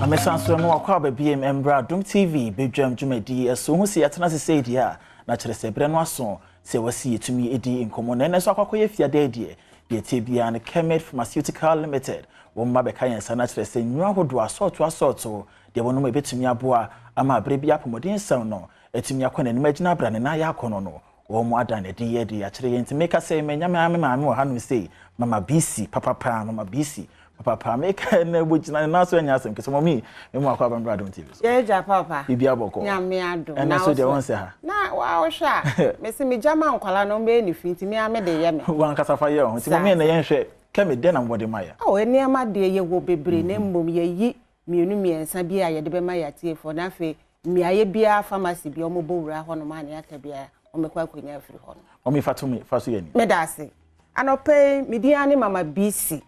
Amesanso no akwa ba BM Badwam TV Badwam Jumadi eso hu se yatena se sei dia na kire se bre no aso se wasi yetumi edi nkomo na enso akwakoye fiade die de tebia na Kelmed Pharmaceuticals Limited wo mma be kan yansa na kire se nwa hodo asorto de wono ma betumi aboa ama bre bia pomodin sam no etumi akona ni magina bra ne na ya akono no wo mu ada na di ye di akire yenti meka se menya maame wo hanu sei mama BC papa mama BC papa make na bujina na so anya asem kese mommy me mu akwa Badwam TV so yeja papa bibia boko nyame ado na so de won se ha na wa wo hwa me se me jama nkwala no be ni finti me ame de ye me wan kasafa ye ho ti mommy na ye hwe Kelmed de na mbode maya eni ama de ye wo bebre na mbom ye yi mienu miensa bi a ye de be ma ya tie for na fe miaye bia pharmacy bi o mo bowura ho no ma na aka bia o me kwa kwanya afiri ho no o mi fatumi faso ye ni me da se anope midiane mama BC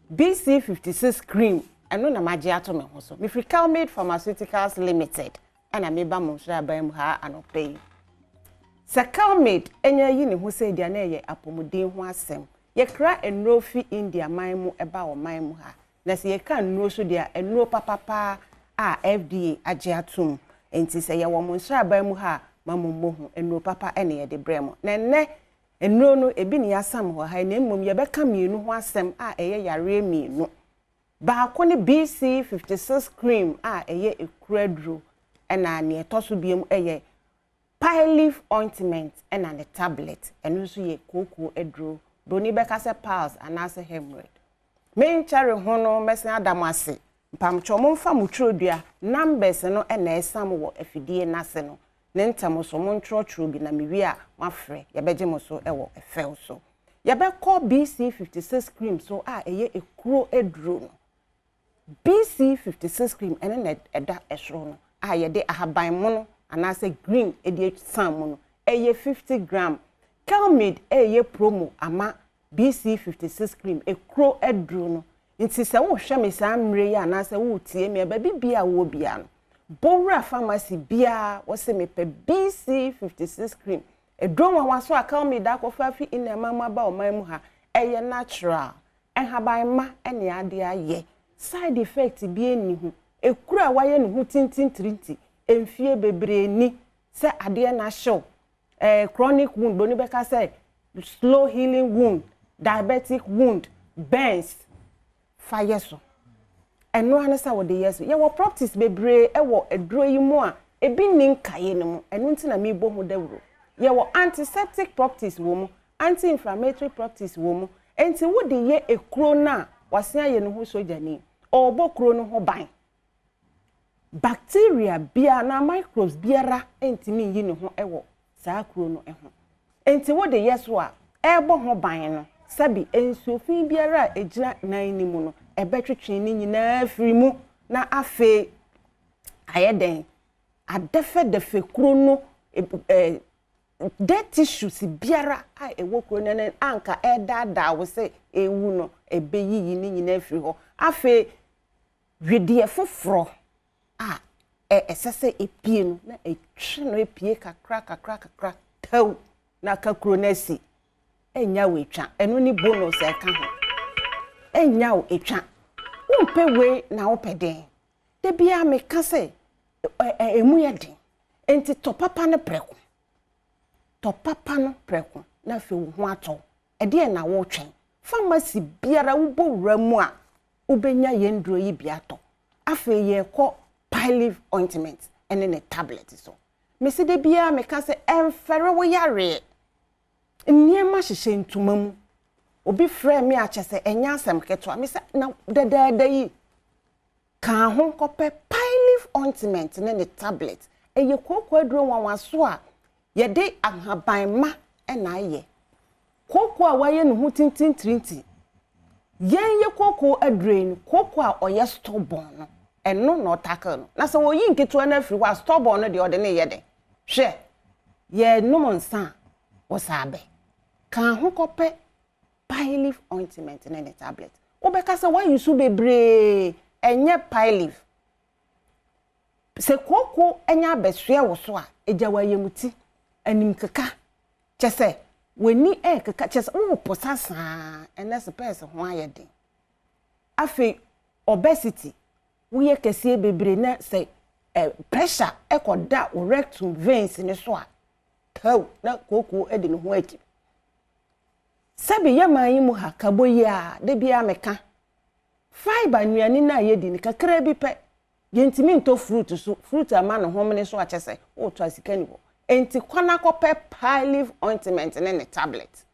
56 cream eno na maji ato me ho so me free Kelmed Pharmaceuticals Limited ana me ba mo sra ban mu ha anope sa Kelmed enya yi ne ho se dia na ye apomuden ho asem ye kra enro fi India man mu eba o man mu ha na se ye kan enro so dia enro papa a FDA agi atom enti se ye wo mo sra ban mu ha mamommo ho enro papa ene ye de bremo na ne enro no ebi ni asam ho ha na mmom ye beka mienu ho asem a eye yare mienu ba ko ne BC 56 cream a eye ekradro ena ne etoso biem eye Leaf ointment ena ne tablet eno so ye koko edro boni beka se pals anase hemorrhoid me nchare ho no mesen adamase mpamcho mo mfa mutrodua numbers no ena esam wo afidie nase no ne ntamo so mo ntrotro bi na mewi a mafre ye beje mo so ewo efel so ye be call BC 56 cream so a eye ekuro edro no BC 56 cream ene na eda esro no a ye de ahaban mo no anase green edi sam mo no eye 50 gram Kelmed eye promo ama BC 56 cream ekuro edro no nti se wo hwe me sa mre ya anase wo tie me ba bibia wo bia no Bowra pharmacy bia wose mepe BC 56 cream edron wa so Kelmed da kofa fi ina mama ba o man mu ha eye natural enhaban ma ene ade aye side effect bi eni hu ekura waye ne hu tintin trinti emfie bebre ni se ade na show chronic wound boni beka say slow healing wound diabetic wound burns fire so eno anasa wo de yeso ye wo practice bebre e wo eduro yi mu a ebi nin kaye ne mu eno nti na me bo hu dawro ye wo antiseptic practice wo mu anti-inflammatory practice wo mu enti wo de ye ekuro na wase aye no ho sojani obo kuro no ho ban bacteria bia na microbes biara enti mi yi ne ho e wo saa kuro no e ho enti wo de yeso a e bo ho ban no sabi ensuofin biara ejina nan ni mu no ebetwetwe ni nyina firi mu na afe ayeden adefe defe kuro no dead tissues biara a ewo kuro ne anka edada wo se ewu no ebeyiyi ni nyina firi ho afe hwedie foforo a esese epie no na etwe no epie kakra taw na ka kuro na si enya wetwa eno ni bonus e ka ho enya o etwa umpe we na opeden de bia me ka se emu ye den enti to papa no preko na fe wo ho ato e de na wo twen pharmacy biara wo bowura mu a ubenya yendro yi bia to afe ye ko Leaf ointment ene ne tablet so me se de bia me ka se emfere wo yare niema hyehye ntuma mu obi frɛ me a kyese enya asem keto me se na dada yi kan ho kope Leaf ointment ne ne tablet eye kokwa aduro wanwaso a ye de ahaban ma na aye kokwa waye ne hu tintin trinti yen ye kokwa aduro kokwa a oye stubborn no eno no tackle no na se wo yi nketo na afiri wa stubborn no de ode ne ye de hwe ye no nsa wo sabe kan ho kope Leaf ointment ne tablet obeka se why you so bebre enye Leaf se koko enya besua wo so a eja wayemuti anim keka chese weni keka chese wo posasa ene space ho ayede afi obesity woyɛ kɛseɛ bebre na sɛ pressure ekoda o rectum veins ne so a taw na koko edi ne ho ati sabi yaman yi mu ha kaboyi a de bia meka fiber nuane na yedi ne kakra bi pe yentimi nto fruit so fruit ama no homne so akyese o to asika ni ho enti kwana kope pie leaf ointment ne tablet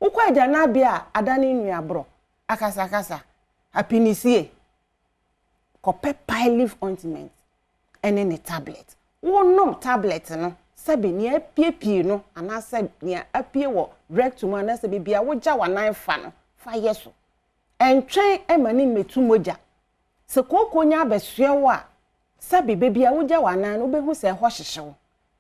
ukwa dia na bia adane nuabro akasa apinisie kope pie leaf ointment ene ne tablet wonom tablet no sabi ni apiepie no anasa ni apie wo rectum anasa bibia wogya wanan fa no fa yeso entwen emani metu moja se koko nya abesua wo a sabi bibia wogya wanan no behu se ho hyehyew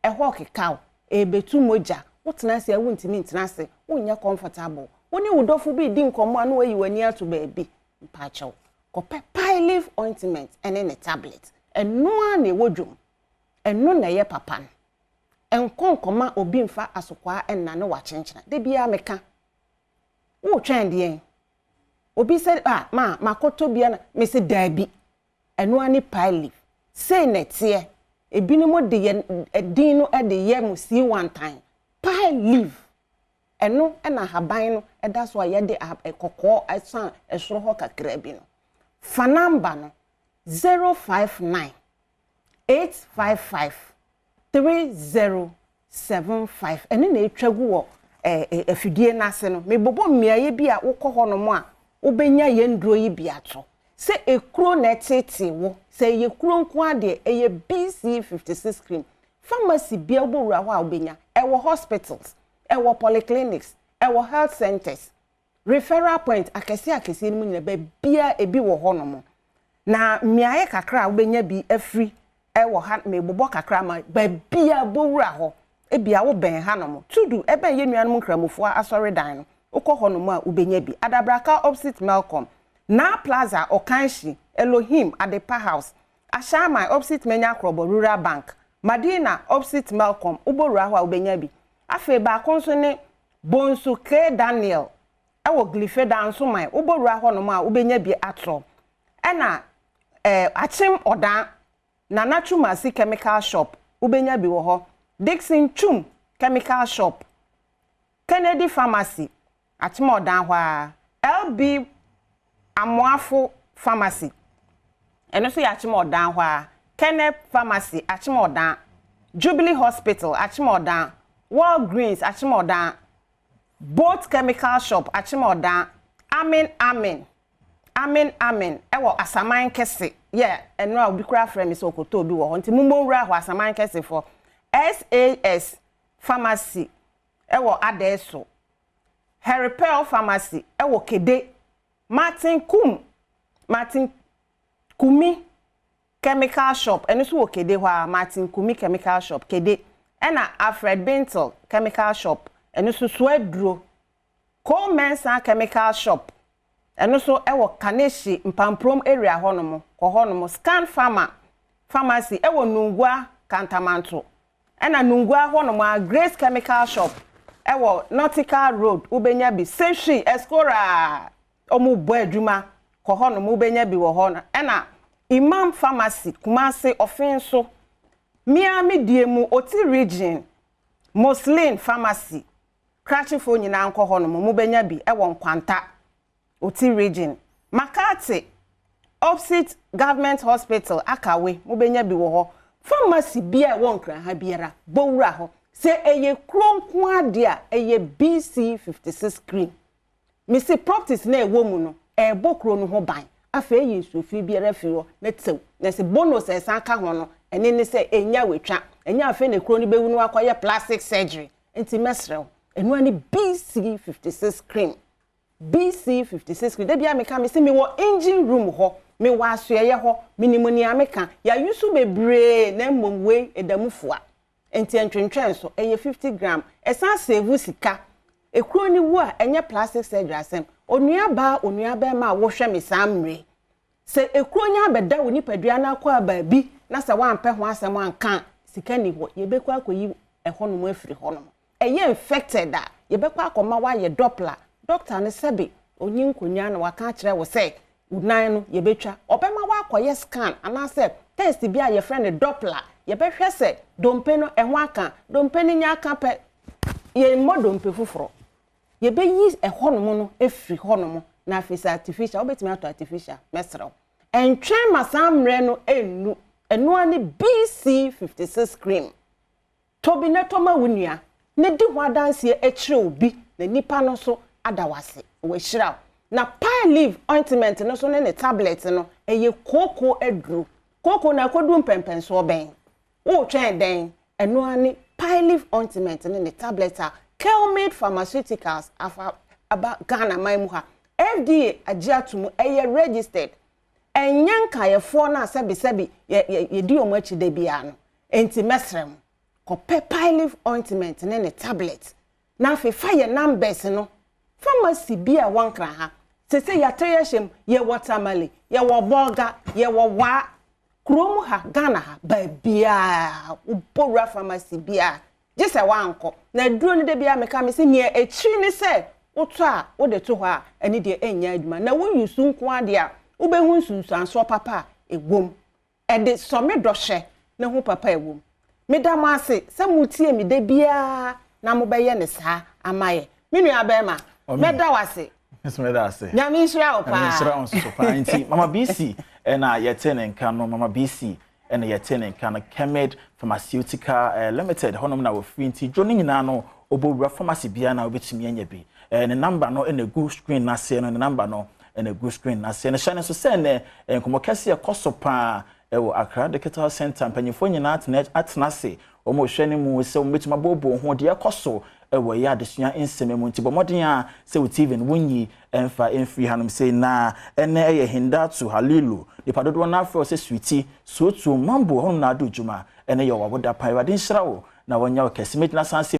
eho kekaw ebetu moja wotena se awuntimi ntena se wonya comfortable woni wodofo bi di nkomo anu ayi wani ato baabi mpachew kope pie leaf ointment ene ne tablet eno a na ewodwom eno na ye papa enkonkoma obi mfa asokwa enna ne wa chenchena de bia meka wo twɛn de obi said makoto bia na me se dabi eno ani pie leaf say netie ebinimo de ye edin no de ye mu si one time pie leaf eno na haban no eda so ye de kokko asan esoro ho kakra bi no fa number no 059 855 3075 ene na etwagu wo afidie nase no mebobo mmiaye bi a wokọ hono mo a obenya ye nduro yi bi ato se ekuro na tete wo se ye kuro nko ade eye BC56 cream pharmacy bia obowura ho a obenya ewo hospitals ewo polyclinics ewo health centers referral point akese ni mu nyina ba bia ebi wo hono mo na mmiaye kakra obenya bi afri ewo ha mebobo kakra ma ba bia bowura ho ebia wo ben hanom tudu ebe ye nuanom nkramofo asori dan no ukọ honom a ubenya bi adabraka opposite Malcolm na plaza okanshi Elohim Adepa house ashama opposite Menya Krobo Rural Bank Madina opposite Malcolm uboru ahụ a ubenya bi afe ba konso ne Bonsu K Daniel ewo glifeda nso man uboru ahụ honom a ubenya bi atro ena achim odan na Naturumasi chemical shop ubenya bi wo ho Dixon Chum Chemical Shop Kennedy Pharmacy Atimodan hwa LB Amoafo Pharmacy eno so ya Atimodan hwa Kelmed Pharmacy Atimodan Jubilee Hospital Atimodan Walgreens Atimodan Both Chemical Shop Atimodan Amen ewo asaman kese eno a obi kura frame so okoto obi wo nti mumowura hwa asaman kese for SAS Pharmacy ewo Adeso Heripel Pharmacy ewo Kede Martin Kumi Chemical Shop eno so wo Kede hwa Martin Kumi Chemical Shop Kede ena Alfred Bintel Chemical Shop eno so Swedro Comensa Chemical Shop eno so ewo Kaneshi Mpamprom area honomo ko honomo Scan Pharmacy ewo Nungwa Kantamanto ena Nungwa hono ma Grace Chemical Shop ewo Nautical Road ubenya bi Seshi Escora omu bo adwuma ko hono mu ubenya bi wo hono ena Imam Pharmacy Kumase Offenso Miami Diemu Oti Region Muslim Pharmacy Krachifo nyina anko hono mu ubenya bi ewo Nkwanta Oti Region Makati Opposite Government Hospital Akawe ubenya bi wo ho pharmacy bia wonkra ha biara bowura ho se eye kronko ade a eye BC56 cream misi properties na ewo mu no bokro no ho ban afa eye sofi biara fi ho na tew na se bonus esan ka ho no ene ne se enya wetwa enya afa na kro no bewu no akoye plastic surgery enti mesrew enu ani BC56 cream BC56 cream de bia me ka me se me wo engine room ho me wasoye ho minimuni ameka ya yusu bebre na mmomwe edamufua enti entwentwen so eye 50 gram esan save sika ekuro ni wu a enye plastic surgery asem onuaba ma wo hwe me samre se ekuro nya beda woni padua na akwa baabi na se wampe ho asem anka sika ni ho yebekwa akoyi ehonom afiri honom eye infected a yebekwa akoma wa ye doppler doctor ne sebe onyi nkonya na waka kire wo se unan no yebetwa obema wa koye scan anase test bi a ye friend Doppler ye behwe se dompe no ehwo aka dompe ni nya aka pe ye mo dompe fufuro ye be yi ehonomo no efri honomo na afisa artificial obetimi ato artificial mesrew entwen masamre no enu ani BC56 cream tobi netoma wunua ne di ho adanse ekire obi na nipa no so adawase we hiraw na pine leaf ointment no so ne tablet no eye koko edru koko na kodu mpempen so ben wo twen den enu ani pine leaf ointment ne tablet a Kelmed Pharmaceuticals aba Ghana maimu ha FDA agiatumu eye registered enyanka ye fo na sebi ye di omo achi de bia no enti mesrem ko pine leaf ointment ne tablet na fe fire numbers no pharmacy bia wankra ha sese ya treyeshem ye watermelon ye wo burger ye wo wa krom ha Ghana ha ba bia ubora pharmacy bia jese wanko na duro ni de bia meka me se ne echi ni se woto a wo de to ho a eni de enya aduma na wo yusu nko ade a wo be hu sunsuanso papa egwom e de so me dohye na hu papa egwom me da mo ase se mutie me de bia na mo be ye ne sa amaye me nua be ma me da wase me da ase nyame nhira opa nhira on so pa nti mama BC na yetene nka no mama BC na yetene nka no Kelmed Pharmaceutical Limited honom na wo free nti jo nyina no obowura pharmacy bia na obetumi anya bi ne number no na go screen na se no ne number no na go screen na se ne shane so se ne nkomo kase kosopa ewo Accra Digital Center mpanyefo nyina atena se omo hwene mu se ometuma bobo ho de ekoso ewo ya adesua nseme mu nti bomoden a se wo TV wonyi emfa emfri hanum se na ene eye hindatu halilu de padodo na afro se sweetie so tu mambo hono na adujuma ene ye waboda pai wade nhyira wo na wonya okese metina sanse